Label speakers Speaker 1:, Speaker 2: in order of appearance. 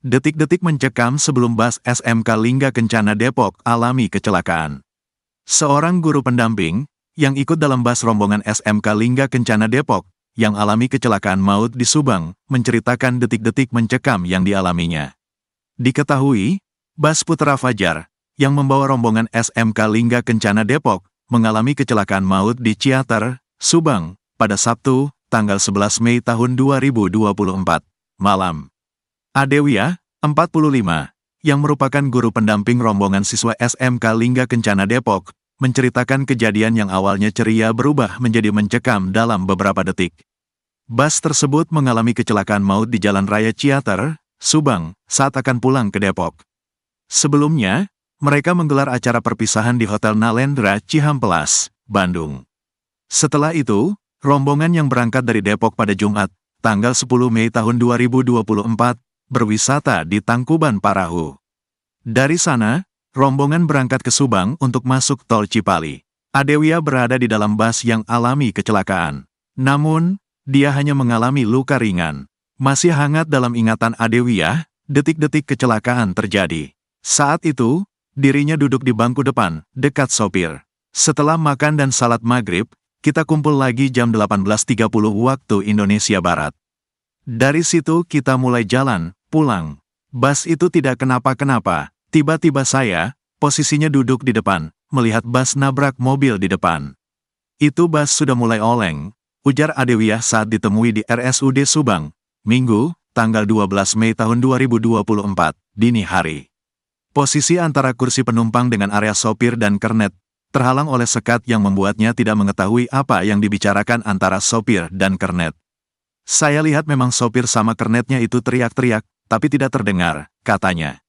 Speaker 1: Detik-detik mencekam sebelum bus SMK Lingga Kencana Depok alami kecelakaan. Seorang guru pendamping, yang ikut dalam bus rombongan SMK Lingga Kencana Depok, yang alami kecelakaan maut di Subang, menceritakan detik-detik mencekam yang dialaminya. Diketahui, bus Putra Fajar, yang membawa rombongan SMK Lingga Kencana Depok, mengalami kecelakaan maut di Ciater, Subang, pada Sabtu, tanggal 11 Mei tahun 2024, malam. Adewia, 45, yang merupakan guru pendamping rombongan siswa SMK Lingga Kencana Depok, menceritakan kejadian yang awalnya ceria berubah menjadi mencekam dalam beberapa detik. Bus tersebut mengalami kecelakaan maut di Jalan Raya Ciater, Subang, saat akan pulang ke Depok. Sebelumnya, mereka menggelar acara perpisahan di Hotel Nalendra Cihampelas, Bandung. Setelah itu, rombongan yang berangkat dari Depok pada Jumat, tanggal 10 Mei tahun 2024, berwisata di Tangkuban Parahu. Dari sana, rombongan berangkat ke Subang untuk masuk tol Cipali. Adewia berada di dalam bus yang alami kecelakaan. Namun, dia hanya mengalami luka ringan. Masih hangat dalam ingatan Adewia, detik-detik kecelakaan terjadi. Saat itu, dirinya duduk di bangku depan, dekat sopir. Setelah makan dan salat maghrib, kita kumpul lagi jam 18.30 waktu Indonesia Barat. Dari situ kita mulai jalan, pulang. Bus itu tidak kenapa-kenapa. Tiba-tiba saya, posisinya duduk di depan, melihat bus nabrak mobil di depan. Itu bus sudah mulai oleng, ujar Adewia saat ditemui di RSUD Subang, Minggu, tanggal 12 Mei tahun 2024, dini hari. Posisi antara kursi penumpang dengan area sopir dan kernet, terhalang oleh sekat yang membuatnya tidak mengetahui apa yang dibicarakan antara sopir dan kernet. Saya lihat memang sopir sama kernetnya itu teriak-teriak, tapi tidak terdengar, katanya.